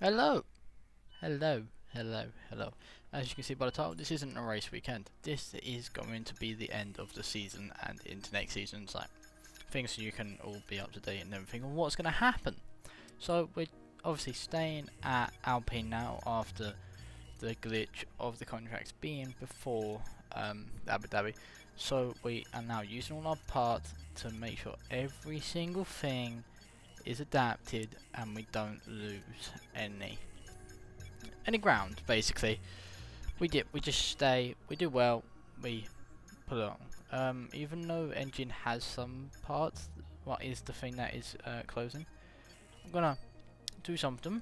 Hello, hello. As you can see by the title, this isn't a race weekend. This is going to be the end of the season and into next season. So things so you can all be up to date and everything on what's going to happen. So we're obviously staying at Alpine now after the glitch of the contracts being before Abu Dhabi. So we are now using all our parts to make sure every single thing is adapted and we don't lose any ground. Basically, we just stay, we do well, we pull along. Even though engine has some parts, what is the thing that is closing? I'm gonna do something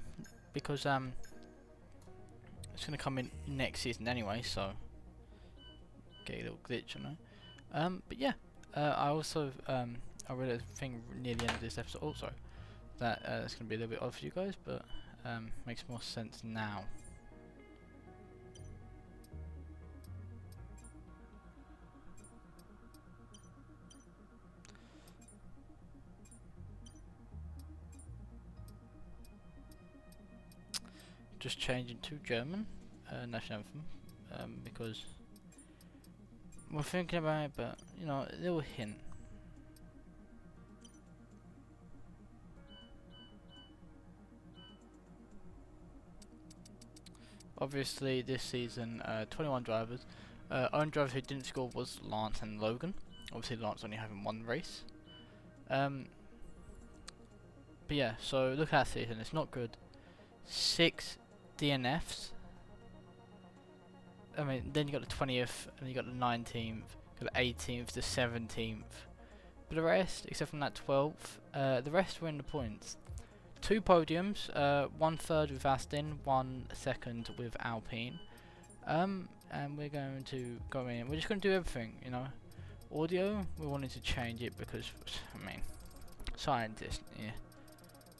because it's gonna come in next season anyway, so get a little glitch on it. But yeah, I also I read a thing near the end of this episode also that it's gonna be a little bit odd for you guys, but makes more sense now. Just changing to German national anthem because we're thinking about it, but you know, a little hint. Obviously, this season, 21 drivers. Only drivers who didn't score was Lance and Logan. Obviously, Lance only having one race. But yeah, so look at that season. It's not good. 6 DNFs. I mean, then you got the 20th, and you got the 19th, got the 18th, the 17th. But the rest, except from that 12th, the rest were in the points. 2 podiums, 1/3 with Aston, 1 2nd with Alpine. And we're going to go in. We're just going to do everything, you know. Audio, we wanted to change it because, I mean, scientists, yeah.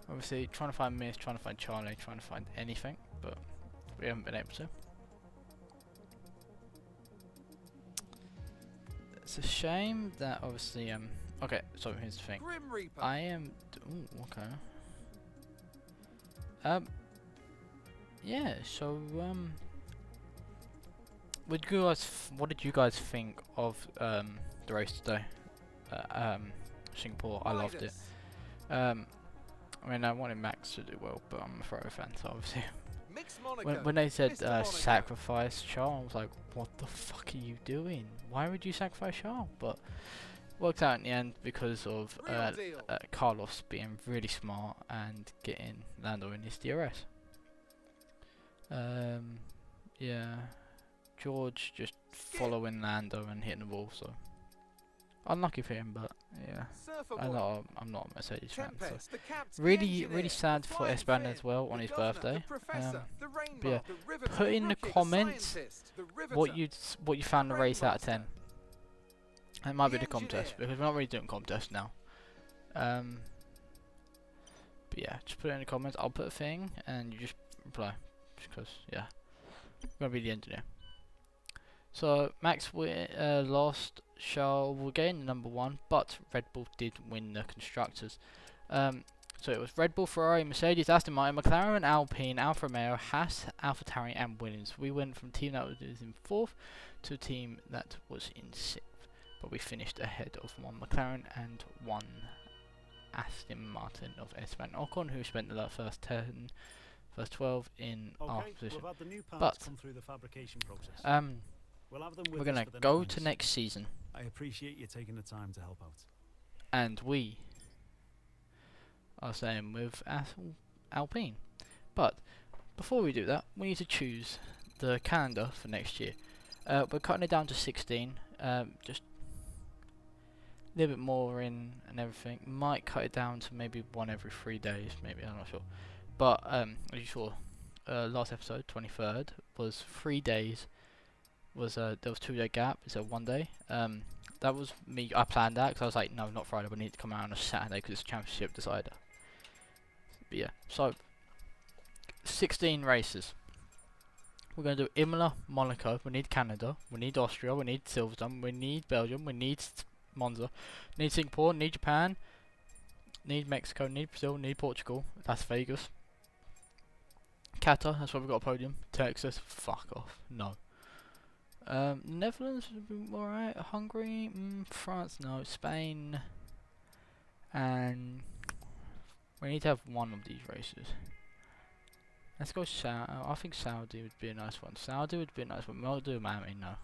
Obviously, trying to find Miss, trying to find Charlie, trying to find anything, but we haven't been able to. It's a shame that obviously, okay, so here's the thing. I am, ooh, okay. Yeah, so, what did you guys think of, the race today? Singapore, I loved it. I mean, I wanted Max to do well, but I'm a Ferrari fan, so obviously. when they said sacrifice Charles, I was like, what the fuck are you doing? Why would you sacrifice Charles? But worked out in the end because of Carlos being really smart and getting Lando in his DRS. Yeah, George just following Lando and hitting the wall, so unlucky for him, but yeah. I'm not a Mercedes fan, so really sad for Esteban as well on his birthday. But yeah, put in the comments what you found the race out of 10. It might be the contest because we're not really doing contests now. But yeah, just put it in the comments. I'll put a thing and you just reply because yeah, I'm gonna be the engineer. So Max lost. Charles will gain the #1, but Red Bull did win the constructors. So it was Red Bull, Ferrari, Mercedes, Aston Martin, McLaren, Alpine, Alfa Romeo, Haas, AlphaTauri, and Williams. We went from a team that was in 4th to a team that was in 6th, but we finished ahead of 1 McLaren and 1 Aston Martin of Esteban Ocon, who spent the first 12 in our position. But we're gonna go to next season. I appreciate you taking the time to help out. And we are staying with Alpine. But before we do that, we need to choose the calendar for next year. We're cutting it down to 16. Just a little bit more in and everything. Might cut it down to maybe 1 every 3 days. Maybe, I'm not sure. But as you saw, last episode, 23rd, was 3 days. There was 2-day gap, so 1 day. That was me. I planned that because I was like, no, not Friday. We need to come out on a Saturday because it's championship decider. But yeah, so 16 races. We're gonna do Imola, Monaco. We need Canada. We need Austria. We need Silverstone. We need Belgium. We need Monza. We need Singapore. Need Japan. Need Mexico. Need Brazil. Need Portugal. That's Vegas. Qatar, that's why we've got a podium. Texas, fuck off. No. Netherlands would be alright. Hungary, France, no. Spain, and we need to have one of these races. Let's go I think Saudi would be a nice one. Saudi would be a nice one. We'll do Miami, no.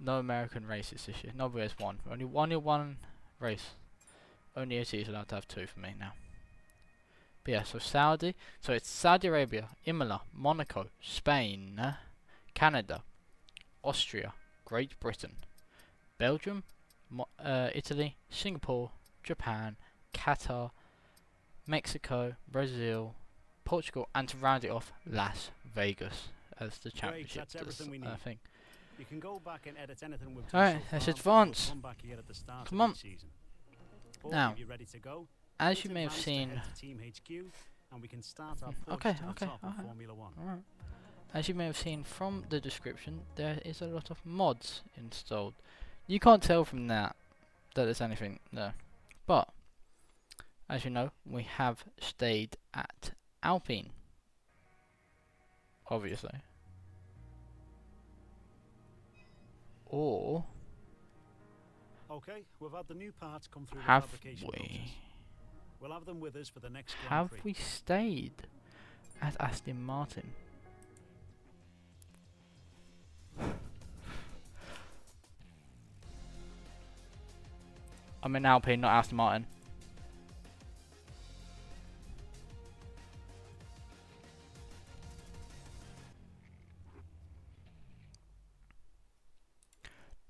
No American races this year. No, there's one. Only one race. Only AT is allowed to have two for me now. But yeah, so Saudi. So it's Saudi Arabia, Imola, Monaco, Spain, Canada, Austria, Great Britain, Belgium, Italy, Singapore, Japan, Qatar, Mexico, Brazil, Portugal, and to round it off, Las Vegas as the championship. That's everything we need. I think. You can go back and edit anything we've done. Alright, so let's far, advance. we'll come back here at the start Come of on. each season. Now, if you're ready to go, as let's you may have advance seen. ahead to Team HQ, and we can start our push Okay, to the okay, top of alright. Formula One. Alright. As you may have seen from the description, there is a lot of mods installed. You can't tell from that there's anything there. But, as you know, we have stayed at Alpine. Obviously. Or Okay, we've had the new parts come through the have fabrication process. we? We'll have them with us for the next Grand Have Prix. we stayed at Aston Martin? I'm in Alpine, not Aston Martin.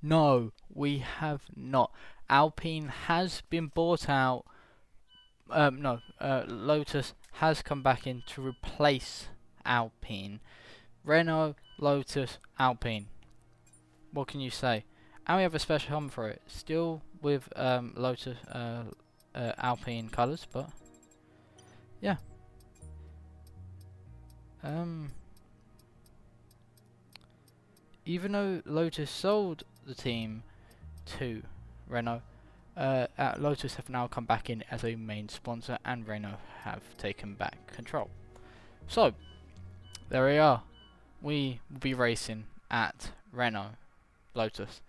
No, we have not. Alpine has been bought out. Lotus has come back in to replace Alpine. Renault, Lotus, Alpine. What can you say? And we have a special home for it. Still with Lotus, Alpine colours, but yeah. Even though Lotus sold the team to Renault, Lotus have now come back in as a main sponsor, and Renault have taken back control. So there we are. We will be racing at Renault Lotus.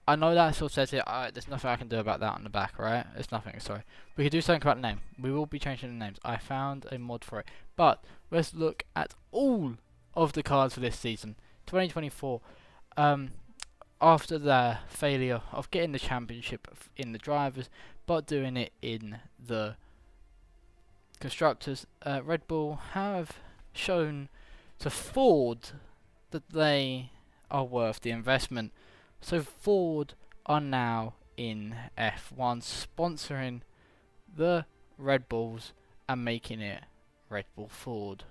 I know that sort of says it. There's nothing I can do about that on the back, right? There's nothing. Sorry. We could do something about the name. We will be changing the names. I found a mod for it. But let's look at all of the cars for this season, 2024. After the failure of getting the championship in the drivers, but doing it in the constructors, Red Bull have shown to Ford that they are worth the investment. So Ford are now in F1, sponsoring the Red Bulls and making it Red Bull Ford,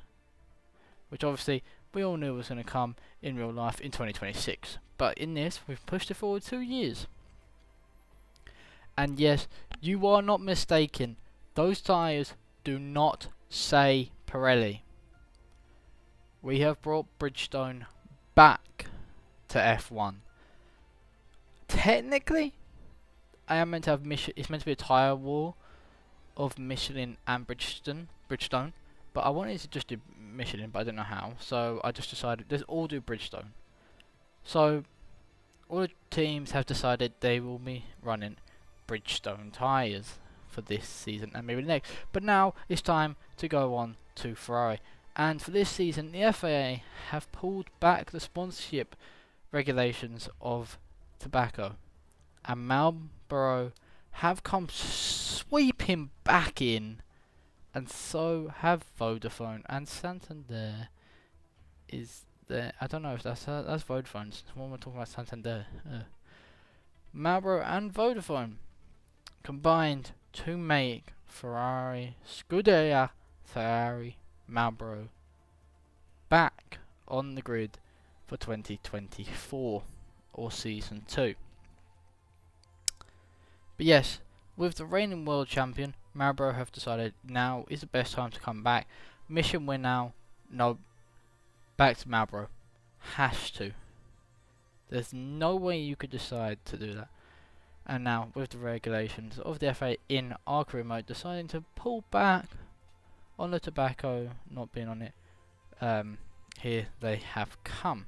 which obviously we all knew was going to come in real life in 2026. But in this, we've pushed it forward 2 years. And yes, you are not mistaken. Those tyres do not say Pirelli. We have brought Bridgestone back to F1. Technically, I am meant to have it's meant to be a tyre war of Michelin and Bridgestone. But I wanted to just do Michelin, but I don't know how. So I just decided, let's all do Bridgestone. So all the teams have decided they will be running Bridgestone tyres for this season and maybe the next. But now it's time to go on to Ferrari. And for this season, the FIA have pulled back the sponsorship regulations of tobacco. And Marlboro have come sweeping back in. And so have Vodafone and Santander is there. I don't know if that's Vodafone. When we're talking about Santander, Marlboro and Vodafone combined to make Ferrari Scuderia Ferrari Marlboro back on the grid for 2024 or season 2. But yes, with the reigning world champion, Marlboro have decided now is the best time to come back. Mission win now. No, back to Marlboro. Has to. There's no way you could decide to do that. And now, with the regulations of the FA in archery mode, deciding to pull back on the tobacco, not being on it, here they have come.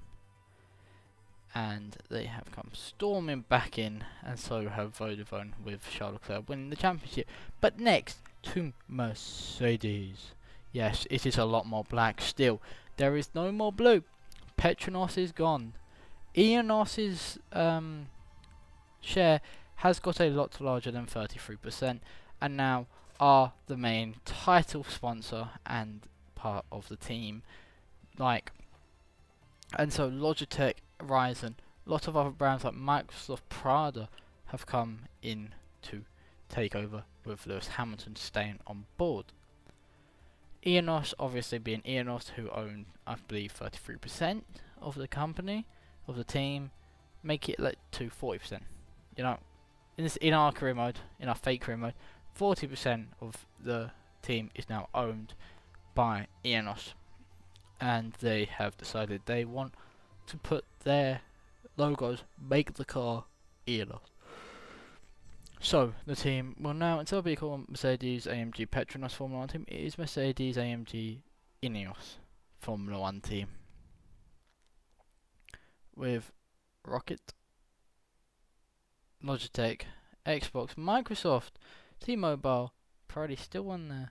And they have come storming back in, and so have Vodafone, with Charles Leclerc winning the championship. But next to Mercedes. Yes, it is a lot more black still. There is no more blue. Petronas is gone. Ionos's share has got a lot larger than 33%, and now are the main title sponsor and part of the team. And so Logitech, Ryzen, a lot of other brands like Microsoft, Prada have come in to take over, with Lewis Hamilton staying on board. Ionos, obviously being Ionos, who own, I believe, 33% of the company, of the team, make it to 40%. You know, in our career mode, in our fake career mode, 40% of the team is now owned by Ionos. And they have decided they want to put their logos, make the car Ionos. So the team will now, instead of being called Mercedes AMG Petronas Formula 1 team, it is Mercedes AMG Ineos Formula 1 team, with Rocket, Logitech, Xbox, Microsoft, T-Mobile, probably still on there,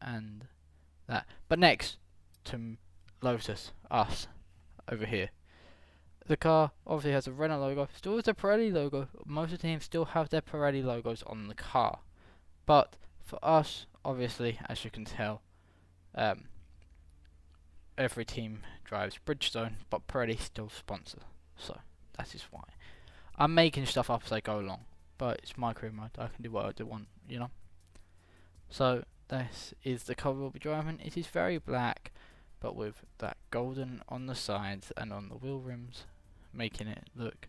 and that. But next to Lotus, us, over here. The car obviously has a Renault logo, still has the Pirelli logo. Most of the teams still have their Pirelli logos on the car. But for us, obviously, as you can tell, every team drives Bridgestone, but Pirelli still sponsor. So that is why. I'm making stuff up as I go along, but it's my career mode. I can do what I do want, you know. So this is the car we'll be driving. It is very black, but with that golden on the sides and on the wheel rims, making it look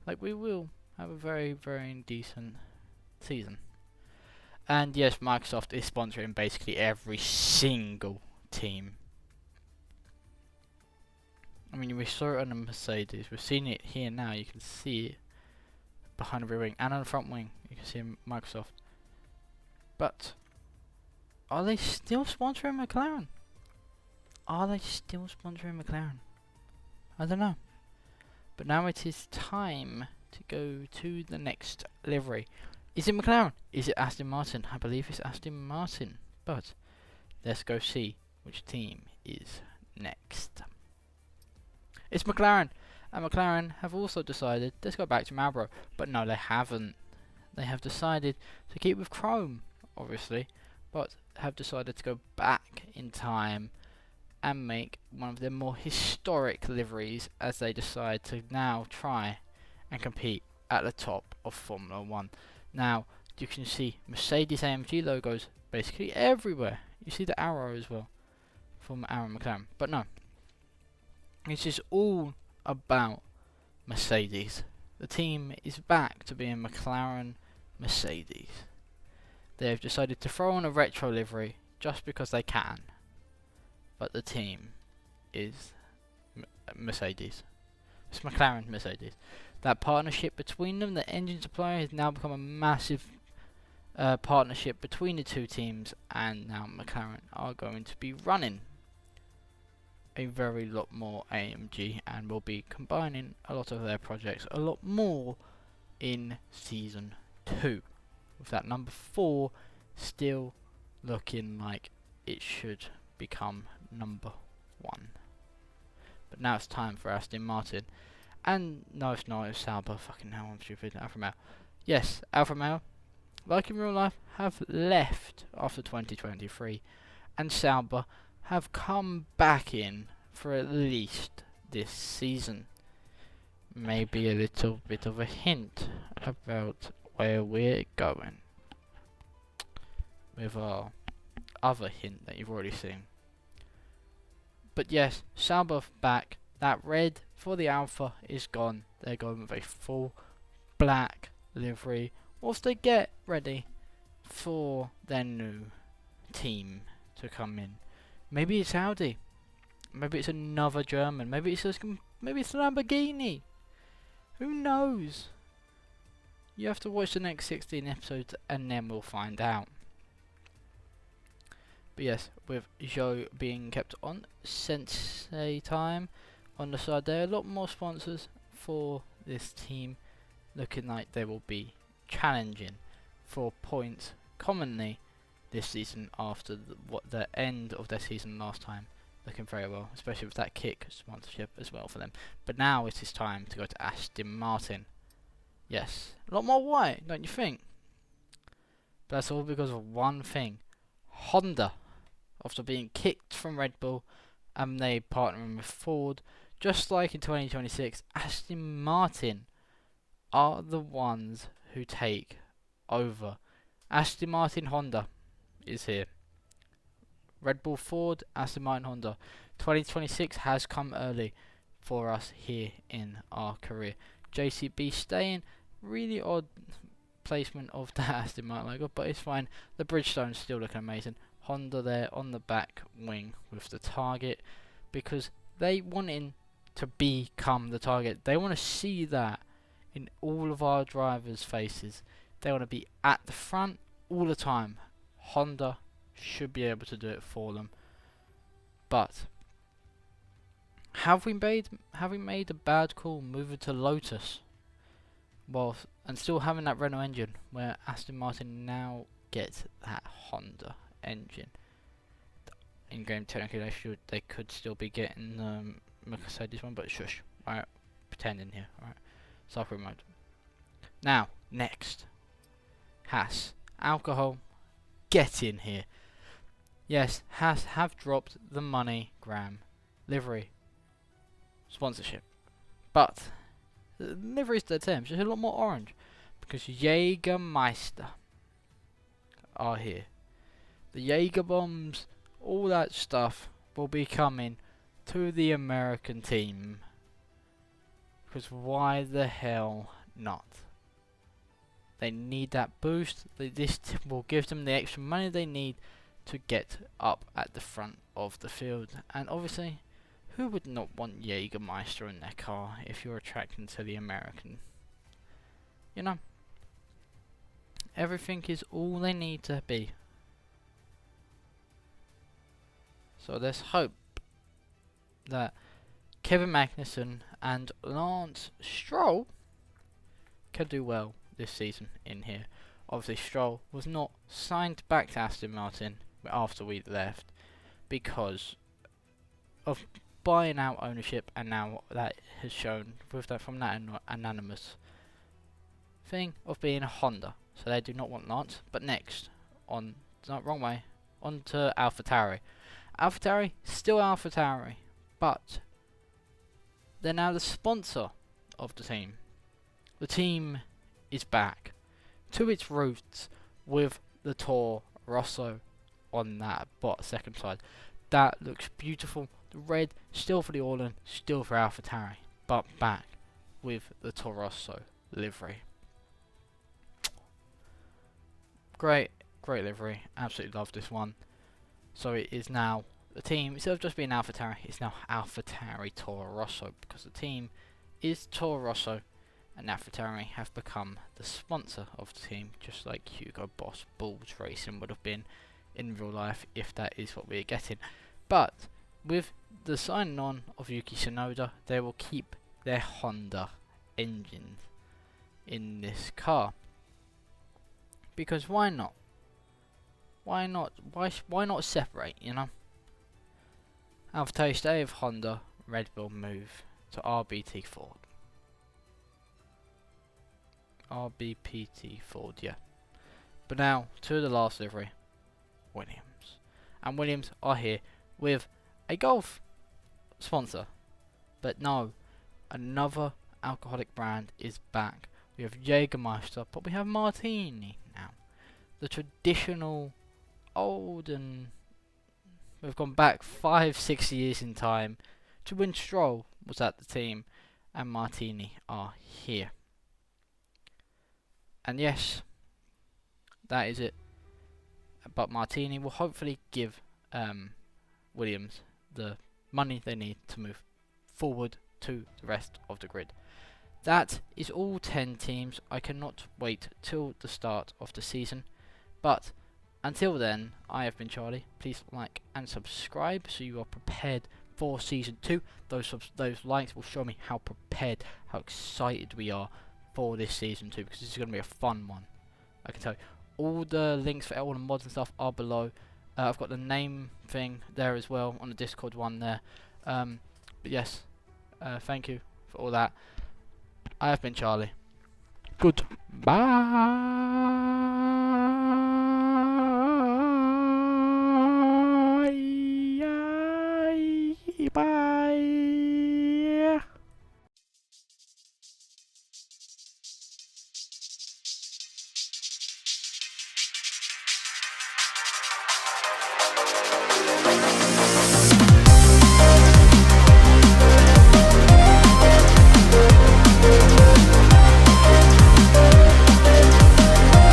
like we will have a very, very decent season. And yes, Microsoft is sponsoring basically every single team. I mean, we saw it on the Mercedes. We've seen it here now. You can see it behind the rear wing and on the front wing. You can see Microsoft. But are they still sponsoring McLaren? Are they still sponsoring McLaren? I don't know. But now it is time to go to the next livery. Is it McLaren? Is it Aston Martin? I believe it's Aston Martin. But let's go see which team is next. It's McLaren. And McLaren have also decided, let's go back to Marlboro. But no, they haven't. They have decided to keep with Chrome, obviously. But have decided to go back in time and make one of their more historic liveries, as they decide to now try and compete at the top of Formula 1. Now, you can see Mercedes AMG logos basically everywhere. You see the arrow as well from Arrow McLaren. But no, this is all about Mercedes. The team is back to being McLaren Mercedes. They have decided to throw on a retro livery just because they can. But the team is Mercedes. It's McLaren Mercedes. That partnership between them, the engine supplier, has now become a massive partnership between the two teams, and now McLaren are going to be running a very lot more AMG and will be combining a lot of their projects a lot more in Season 2. With that number 4 still looking like it should become number 1. But now it's time for Aston Martin. And no, it's not, it's Sauber. Fucking hell, I'm stupid. Alfa Romeo. Yes, Alfa Romeo, like in real life, have left after 2023. And Sauber have come back in for at least this season. Maybe a little bit of a hint about where we're going. With our other hint that you've already seen. But yes, Sauber back. That red for the Alpha is gone. They're going with a full black livery whilst they get ready for their new team to come in. Maybe it's Audi. Maybe it's another German. Maybe it's Lamborghini. Who knows? You have to watch the next 16 episodes and then we'll find out. But yes, with Zhou being kept on, Sensei time on the side there, a lot more sponsors for this team, looking like they will be challenging for points commonly this season after the end of their season last time. Looking very well, especially with that kick sponsorship as well for them. But now it is time to go to Aston Martin. Yes, a lot more white, don't you think? But that's all because of one thing. Honda, after being kicked from Red Bull, and they partnering with Ford, just like in 2026, Aston Martin are the ones who take over. Aston Martin Honda is here. Red Bull Ford, Aston Martin Honda. 2026 has come early for us here in our career. JCB staying, really odd placement of the Aston Martin logo, but it's fine. The Bridgestone's still looking amazing. Honda there on the back wing with the target, because they wanting to become the target. They want to see that in all of our drivers' faces. They want to be at the front all the time. Honda should be able to do it for them. But have we made a bad call moving to Lotus, and still having that Renault engine, where Aston Martin now gets that Honda engine? In game technically they could still be getting the Mercedes one, but shush. Alright, pretending here. Alright, cycle mode. Now, next, Haas. Alcohol, get in here. Yes, Haas have dropped the MoneyGram livery sponsorship, but the livery's the terms, just a lot more orange, because Jägermeister are here. The Jaeger bombs, all that stuff will be coming to the American team, because why the hell not? They need that boost. This will give them the extra money they need to get up at the front of the field. And obviously, who would not want Jägermeister in their car if you're attracting to the American? You know, everything is all they need to be. So let's hope that Kevin Magnussen and Lance Stroll can do well this season in here. Obviously, Stroll was not signed back to Aston Martin after we left because of buying out ownership, and now that has shown with that from that anonymous thing of being a Honda. So they do not want Lance. But next, on wrong way, on to AlphaTauri. AlphaTauri, still AlphaTauri, but they're now the sponsor of the team. The team is back to its roots with the Toro Rosso on that second side. That looks beautiful. The red, still for the Orlen, still for AlphaTauri, but back with the Toro Rosso livery. Great livery. Absolutely love this one. So it is now the team, instead of just being AlphaTauri, it's now AlphaTauri Toro Rosso, because the team is Toro Rosso and AlphaTauri have become the sponsor of the team, just like Hugo Boss Bulls Racing would have been in real life if that is what we're getting. But with the signing on of Yuki Tsunoda, they will keep their Honda engines in this car. Because why not? Why not? Why not separate, you know? AlphaTauri stay with Honda, Red Bull move to RBT Ford. RBPT Ford, yeah. But now, to the last livery, Williams. And Williams are here with a Golf sponsor. But no, another alcoholic brand is back. We have Jägermeister, but we have Martini now. The traditional old, and we've gone back 5-6 years in time to when Stroll was at the team and Martini are here. And yes, that is it. But Martini will hopefully give Williams the money they need to move forward to the rest of the grid. That is all 10 teams. I cannot wait till the start of the season. But Until then, I have been Charlie. Please like and subscribe so you are prepared for season 2. Those likes will show me how prepared, how excited we are for this season 2, because this is going to be a fun one. I can tell you. All the links for all the mods and stuff are below. I've got the name thing there as well on the Discord one there. But yes, thank you for all that. I have been Charlie. Goodbye. Bye.